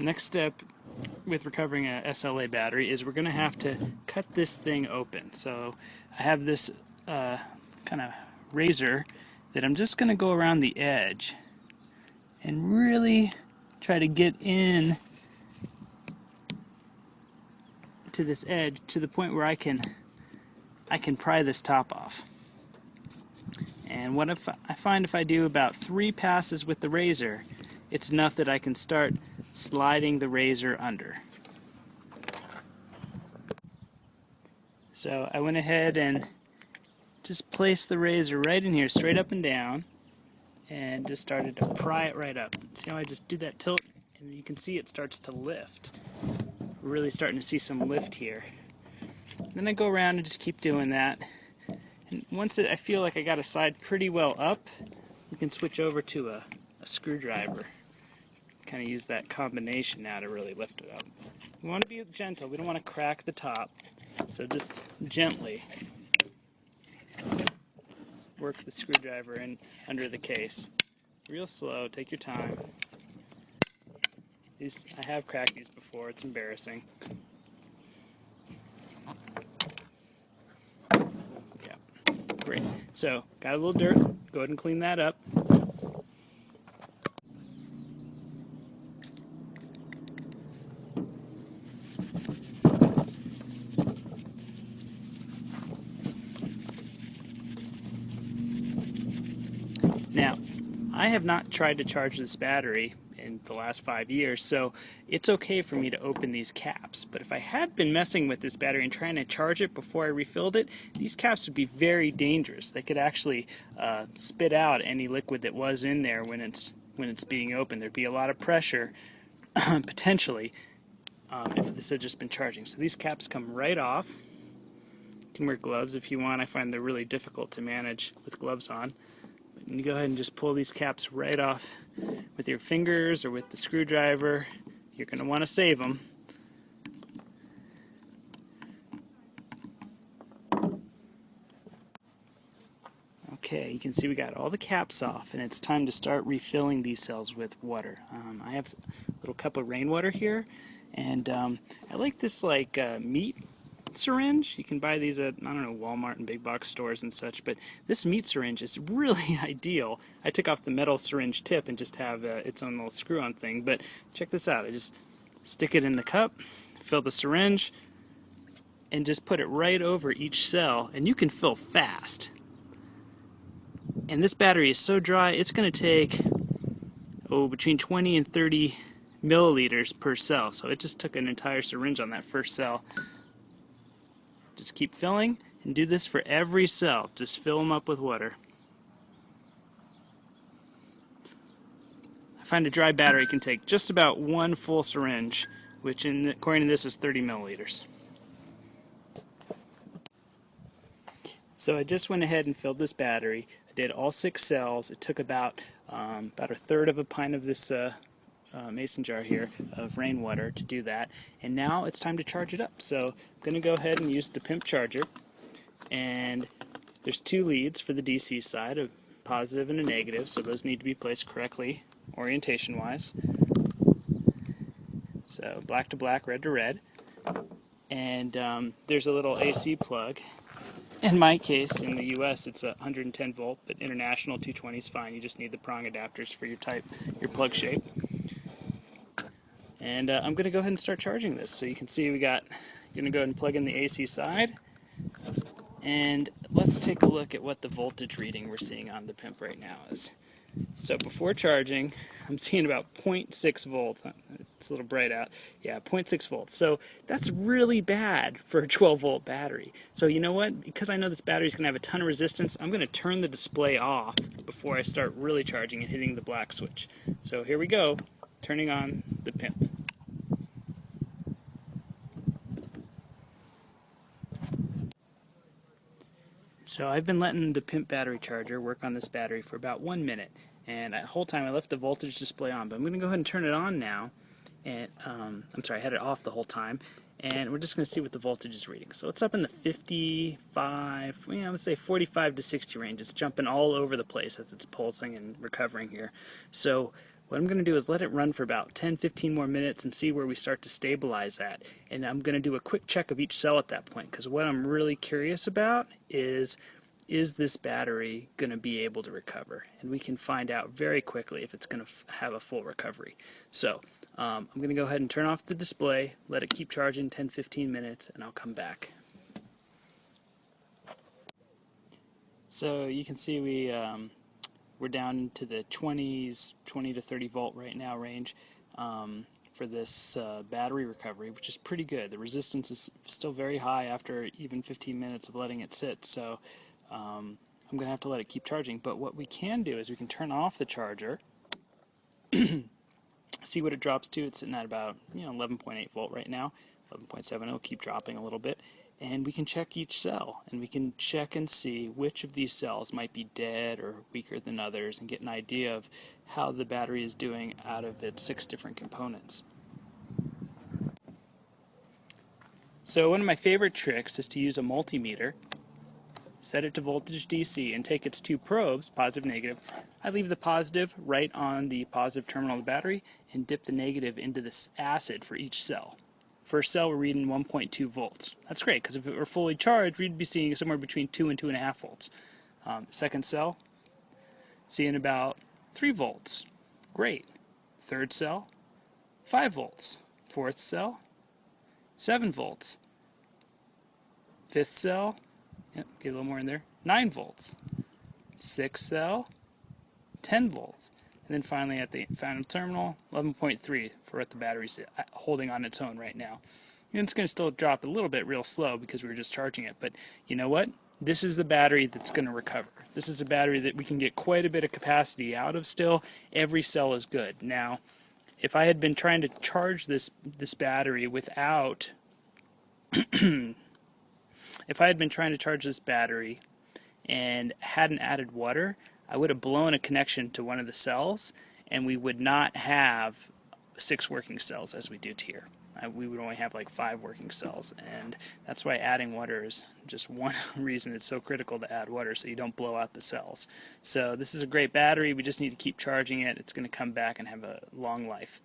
Next step with recovering a SLA battery is we're going to have to cut this thing open. So I have this kind of razor that I'm just going to go around the edge and really try to get in to this edge to the point where I can pry this top off. And what if I find if I do about 3 passes with the razor, it's enough that I can start sliding the razor under. So I went ahead and just placed the razor right in here, straight up and down, and just started to pry it right up. See how I just do that tilt, and you can see it starts to lift. We're really starting to see some lift here. Then I go around and just keep doing that. And once I feel like I got a side pretty well up, we can switch over to a screwdriver. Kind of use that combination now to really lift it up. We want to be gentle. We don't want to crack the top. So just gently work the screwdriver in under the case. Real slow. Take your time. I have cracked these before. It's embarrassing. Yeah, great. So got a little dirt. Go ahead and clean that up. Now, I have not tried to charge this battery in the last 5 years, so it's okay for me to open these caps. But if I had been messing with this battery and trying to charge it before I refilled it, these caps would be very dangerous. They could actually spit out any liquid that was in there when it's being opened. There'd be a lot of pressure, potentially, if this had just been charging. So these caps come right off. You can wear gloves if you want. I find they're really difficult to manage with gloves on. And you go ahead and just pull these caps right off with your fingers or with the screwdriver. You're going to want to save them. Okay, you can see we got all the caps off, and it's time to start refilling these cells with water. I have a little cup of rainwater here, and I like this meat syringe. You can buy these at, I don't know, Walmart and big box stores and such, but this meat syringe is really ideal. I took off the metal syringe tip and just have its own little screw-on thing, but check this out. I just stick it in the cup, fill the syringe, and just put it right over each cell, and you can fill fast. And this battery is so dry, it's going to take between 20 and 30 milliliters per cell, so it just took an entire syringe on that first cell. Just keep filling and do this for every cell. Just fill them up with water. I find a dry battery can take just about 1 full syringe, which according to this is 30 milliliters. So I just went ahead and filled this battery. I did all 6 cells. It took about a third of a pint of this mason jar here of rainwater to do that, and now it's time to charge it up. So I'm going to go ahead and use the pimp charger, and there's 2 leads for the DC side, a positive and a negative, so those need to be placed correctly orientation wise. So black to black, red to red, and there's a little AC plug. In my case, in the US, it's 110 volt, but international 220 is fine. You just need the prong adapters for your plug shape. And I'm going to go ahead and start charging this. So you can see you're going to go ahead and plug in the AC side. And let's take a look at what the voltage reading we're seeing on the pimp right now is. So before charging, I'm seeing about 0.6 volts. It's a little bright out. Yeah, 0.6 volts. So that's really bad for a 12 volt battery. So you know what? Because I know this battery is going to have a ton of resistance, I'm going to turn the display off before I start really charging and hitting the black switch. So here we go, turning on the pimp. So I've been letting the pimp battery charger work on this battery for about 1 minute, and the whole time I left the voltage display on, but I'm going to go ahead and turn it on now, and I'm sorry, I had it off the whole time, and we're just going to see what the voltage is reading. So it's up in the 55, I would say 45 to 60 range. It's jumping all over the place as it's pulsing and recovering here. So What I'm going to do is let it run for about 10-15 more minutes and see where we start to stabilize at. And I'm going to do a quick check of each cell at that point, because what I'm really curious about is this battery going to be able to recover? And we can find out very quickly if it's going to have a full recovery. So I'm going to go ahead and turn off the display, let it keep charging 10-15 minutes, and I'll come back. So you can see we're down to the 20 to 30 volt right now range for this battery recovery, which is pretty good. The resistance is still very high after even 15 minutes of letting it sit, so I'm going to have to let it keep charging. But what we can do is we can turn off the charger, see what it drops to. It's sitting at about 11.8 volt right now, 11.7. It'll keep dropping a little bit. And we can check each cell, and we can check and see which of these cells might be dead or weaker than others, and get an idea of how the battery is doing out of its 6 different components. So one of my favorite tricks is to use a multimeter, set it to voltage DC, and take its 2 probes, positive, negative. I leave the positive right on the positive terminal of the battery and dip the negative into this acid for each cell. First cell, we're reading 1.2 volts. That's great, because if it were fully charged, we'd be seeing somewhere between 2 and 2.5 volts. Second cell, seeing about 3 volts. Great. Third cell, 5 volts. Fourth cell, 7 volts. Fifth cell, get a little more in there, 9 volts. Sixth cell, 10 volts. And then finally at the final terminal, 11.3 for what the battery's holding on its own right now. And it's going to still drop a little bit real slow because we were just charging it. But you know what? This is the battery that's going to recover. This is a battery that we can get quite a bit of capacity out of still. Every cell is good. Now, if I had been trying to charge this battery without... if I had been trying to charge this battery and hadn't added water, I would have blown a connection to one of the cells, and we would not have 6 working cells as we do here. We would only have like 5 working cells, and that's why adding water is just one reason it's so critical to add water, so you don't blow out the cells. So this is a great battery. We just need to keep charging it. It's going to come back and have a long life.